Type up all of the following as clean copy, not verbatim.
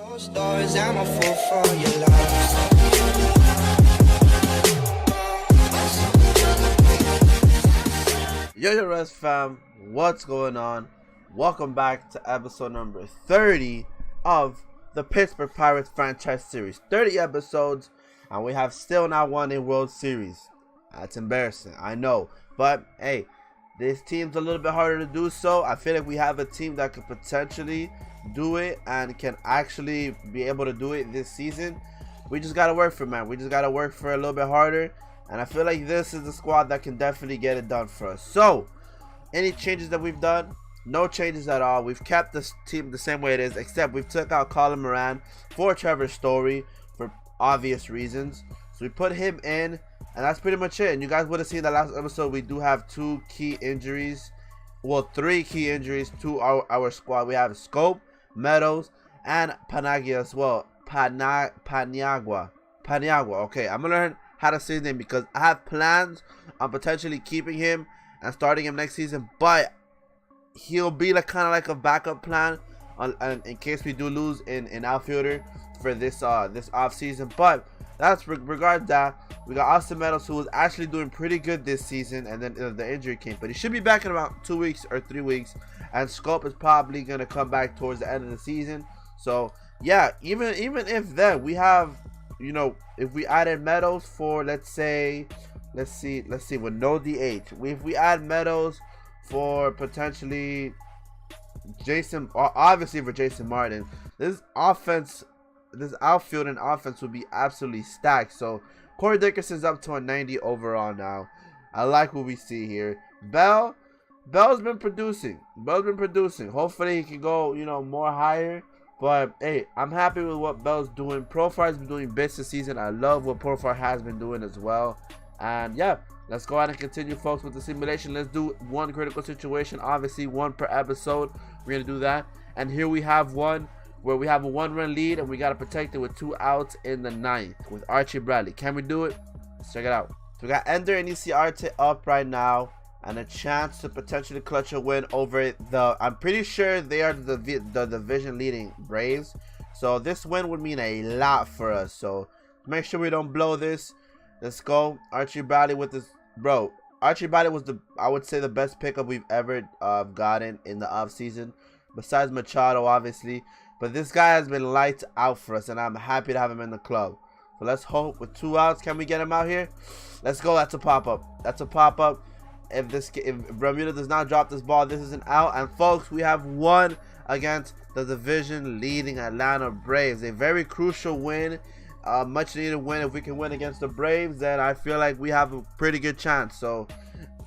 Closed doors, I'm a fool for your love. Yo, Rest fam, what's going on? Welcome back to episode number 30 of the Pittsburgh Pirates franchise series. 30 episodes, and we have still not won a World Series. That's embarrassing, I know. But, hey, this team's a little bit harder to do so. I feel like we have a team that could potentially do it and can actually be able to do it this season. We just got to work for it, man. We just got to work for it a little bit harder. And I feel like this is the squad that can definitely get it done for us. So, any changes that we've done? No changes at all. We've kept this team the same way it is, except we've took out Colin Moran for Trevor Story for obvious reasons. So we put him in, and that's pretty much it. And you guys would have seen the last episode, we do have two key injuries. Well, three key injuries to our squad. We have Scope, Meadows, and Panagia as well. Paniagua. Okay, I'm going to learn how to say his name because I have plans on potentially keeping him and starting him next season, but he'll be like kind of like a backup plan in case we do lose in outfielder for this off season. But that's regards that we got Austin Meadows, who was actually doing pretty good this season, and then the injury came, but he should be back in about 2 weeks or 3 weeks. And Scope is probably gonna come back towards the end of the season. So yeah, even if then we have, you know, if we added Meadows for let's see with no DH, if we add Meadows for potentially Jason, obviously for Jason Martin, this outfield and offense would be absolutely stacked. So Corey Dickerson's up to a 90 overall now. I like what we see here. Bell's been producing. Hopefully he can go, you know, more higher. But hey, I'm happy with what Bell's doing. Profar's been doing bits this season. I love what Profar has been doing as well. And yeah, let's go ahead and continue, folks, with the simulation. Let's do one critical situation. Obviously, one per episode. We're gonna do that. And here we have one where we have a 1-run lead and we gotta protect it with 2 outs in the 9th with Archie Bradley. Can we do it? Let's check it out. So we got Ender and ECRT up right now, and a chance to potentially clutch a win over the, I'm pretty sure they are the division leading Braves. So this win would mean a lot for us. So make sure we don't blow this. Let's go. Archie Bradley with this, bro. Archie Bradley was I would say the best pickup we've ever gotten in the offseason, besides Machado, obviously. But this guy has been lights out for us, and I'm happy to have him in the club. So let's hope with 2 outs, can we get him out here? Let's go. That's a pop-up. If Bermuda does not drop this ball, this is an out. And folks, we have won against the division leading Atlanta Braves. A very crucial win, much needed win. If we can win against the Braves, then I feel like we have a pretty good chance. So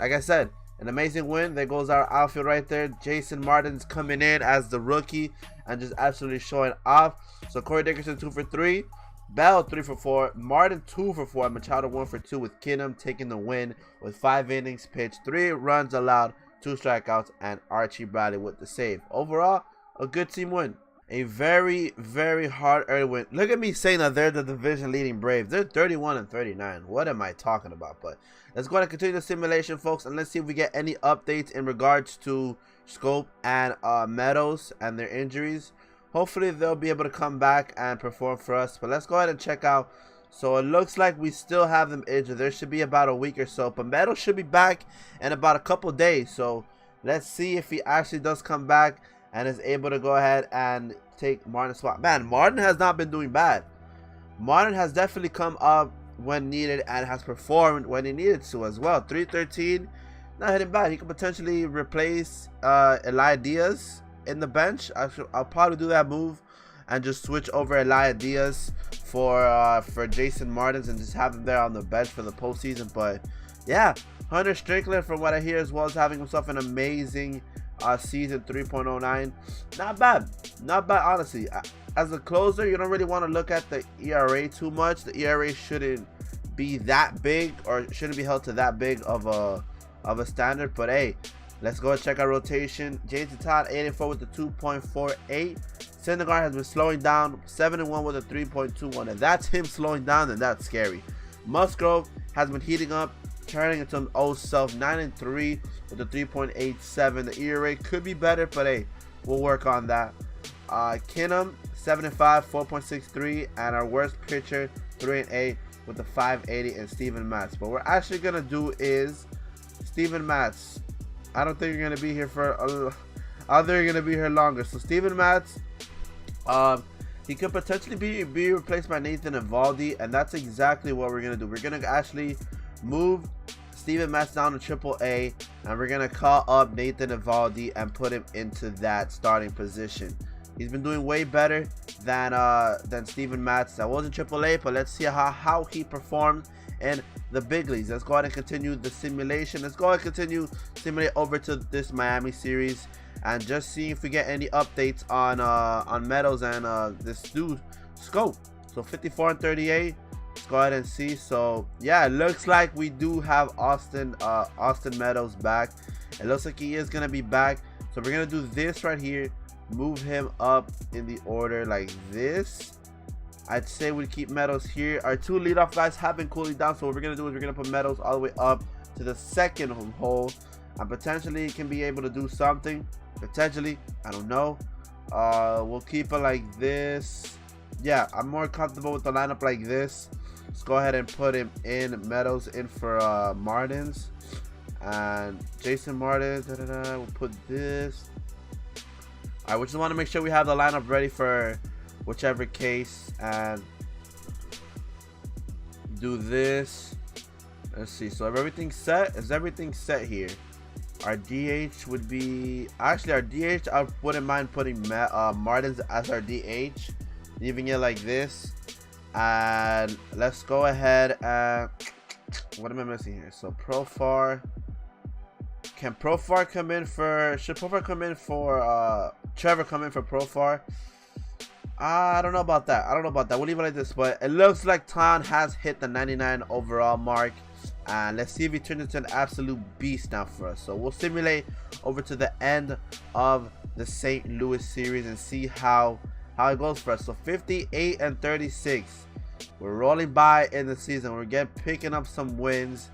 like I said, an amazing win. There goes our outfield right there. Jason Martin's coming in as the rookie and just absolutely showing off. So Corey Dickerson 2 for 3, Bell 3 for 4, Martin 2 for 4, Machado 1 for 2, with Kinham taking the win with 5 innings pitched, 3 runs allowed, 2 strikeouts, and Archie Bradley with the save. Overall, a good team win. A very, very hard early win. Look at me saying that they're the division leading Braves. They're 31 and 39. What am I talking about? But let's go ahead and continue the simulation, folks, and let's see if we get any updates in regards to Scope and Meadows and their injuries. Hopefully they'll be able to come back and perform for us. But let's go ahead and check out. So it looks like we still have them injured. There should be about a week or so, but Meadows should be back in about a couple days. So let's see if he actually does come back and is able to go ahead and take Martin's spot. Man, Martin has not been doing bad. Martin has definitely come up when needed and has performed when he needed to as well. 313, not hitting bad. He could potentially replace Eli Diaz in the bench. I'll probably do that move and just switch over Eli Diaz for Jason Martins and just have him there on the bench for the postseason. But yeah, Hunter Strickland, from what I hear, as well, as having himself an amazing season. 3.09, not bad honestly. As a closer, you don't really want to look at the ERA too much. The ERA shouldn't be that big, or shouldn't be held to that big of a standard. But hey, let's go and check our rotation. Jason Todd 84 with the 2.48. Syndergaard has been slowing down, 7-1 with a 3.21. If that's him slowing down, then that's scary. Musgrove has been heating up, turning into an old self, 9-3 with a 3.87. The ERA could be better, but hey, we'll work on that. Kinham 7-5, 4.63, and our worst pitcher 3-8 with the 580 and Steven Matz. But what we're actually gonna do is Steven Matz. I don't think you're gonna be here for I think you're gonna be here longer. So Steven Matz, he could potentially be replaced by Nathan Eovaldi, and that's exactly what we're gonna do. We're gonna actually move Steven Matz down to AAA, and we're gonna call up Nathan Eovaldi and put him into that starting position. He's been doing way better than Steven Matz. That wasn't AAA, but let's see how he performed in the big leagues. Let's go ahead and continue the simulation. Let's go ahead and continue simulate over to this Miami series and just see if we get any updates on Meadows and this new scope. So 54 and 38. Let's go ahead and see. So yeah, it looks like we do have Austin Meadows back. It looks like he is gonna be back. So we're gonna do this right here. Move him up in the order like this. I'd say we keep Meadows here. Our two leadoff guys have been cooling down, so what we're gonna do is we're gonna put Meadows all the way up to the second hole, and potentially can be able to do something. Potentially, I don't know. We'll keep it like this. Yeah, I'm more comfortable with the lineup like this. Let's go ahead and put him in. Meadows in for Martins and Jason Martins. We'll put this. Alright, we just want to make sure we have the lineup ready for whichever case, and do this. Let's see. So if everything's set, is everything set here? Our DH would be actually our DH. I wouldn't mind putting Martins as our DH, leaving it like this. And let's go ahead and what am I missing here? So Profar. Can Profar come in for? Should Profar come in for? Trevor come in for Profar? I don't know about that. We'll leave it like this. But it looks like Ton has hit the 99 overall mark. And let's see if he turns into an absolute beast now for us. So we'll simulate over to the end of the St. Louis series and see how it goes for us. So 58 and 36. We're rolling by in the season. We're picking up some wins.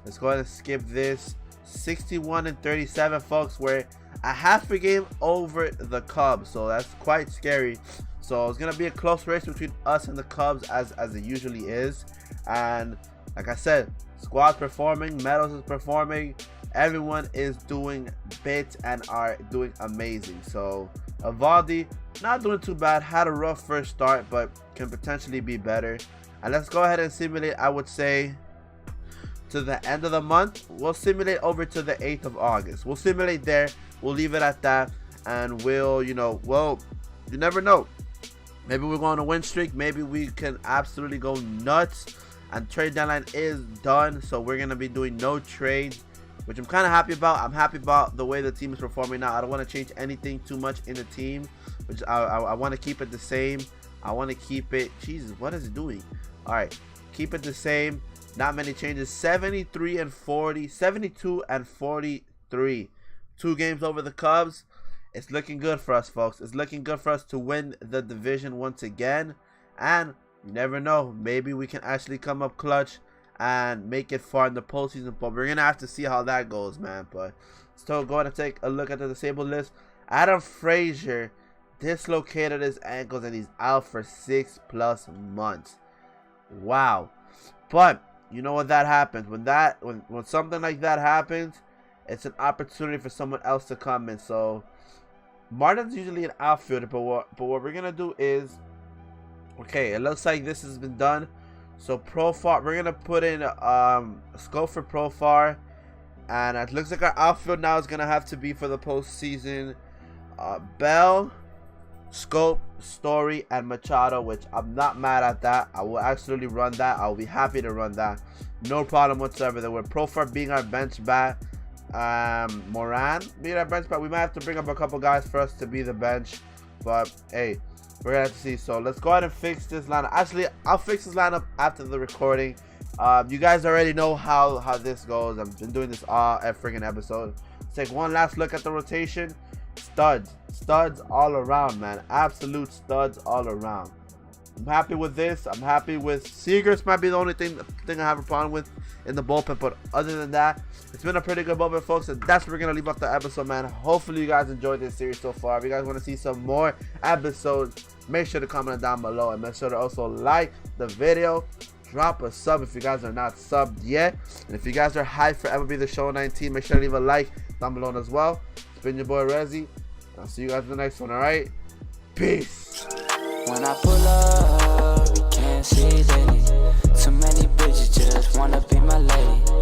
Let's go ahead and skip this. 61 and 37, folks. We're a half a game over the Cubs, so that's quite scary. So it's gonna be a close race between us and the Cubs, as it usually is. And like I said, squad's performing, Meadows is performing, everyone is doing bits and are doing amazing. So Eovaldi not doing too bad, had a rough first start, but can potentially be better. And let's go ahead and simulate, I would say, to the end of the month. We'll simulate over to the 8th of August. We'll simulate there. We'll leave it at that, and we'll, you never know. Maybe we're going on a win streak. Maybe we can absolutely go nuts. And trade deadline is done, so we're gonna be doing no trades, which I'm kind of happy about. I'm happy about the way the team is performing now. I don't want to change anything too much in the team, which I want to keep it the same. I want to keep it. Jesus, what is it doing? All right, keep it the same. Not many changes. 73 and 40, 72 and 43. 2 games over the Cubs. It's looking good for us, folks. It's looking good for us to win the division once again. And you never know. Maybe we can actually come up clutch and make it far in the postseason. But we're going to have to see how that goes, man. But still go ahead and take a look at the disabled list. Adam Frazier dislocated his ankles and he's out for 6+ months. Wow. But you know what that happens when something like that happens, it's an opportunity for someone else to come in. So Martin's usually an outfielder, but what we're gonna do is, okay, it looks like this has been done. So Profar, we're gonna put in a scope for Profar, and it looks like our outfield now is gonna have to be for the postseason. Bell, Scope, Story, and Machado, which I'm not mad at that. I will absolutely run that. I'll be happy to run that. No problem whatsoever. There were Profar being our bench bat. Moran being our bench bat. We might have to bring up a couple guys for us to be the bench. But hey, we're gonna have to see. So let's go ahead and fix this lineup. Actually, I'll fix this lineup after the recording. You guys already know how this goes. I've been doing this all freaking episode. Let's take one last look at the rotation. Studs all around, man. Absolute studs all around. I'm happy with this. I'm happy with Seagrass. Might be the only thing I have a problem with in the bullpen, but other than that, it's been a pretty good bullpen, folks, and that's where we're gonna leave off the episode, man. Hopefully you guys enjoyed this series so far. If you guys want to see some more episodes, make sure to comment down below, and make sure to also like the video, drop a sub if you guys are not subbed yet, and if you guys are hyped for MLB The Show 19, make sure to leave a like down below as well. It's been your boy Rezi, and I'll see you guys in the next one. All right, peace. When I pull up, you can't see lady. Too many bitches just wanna be my lady.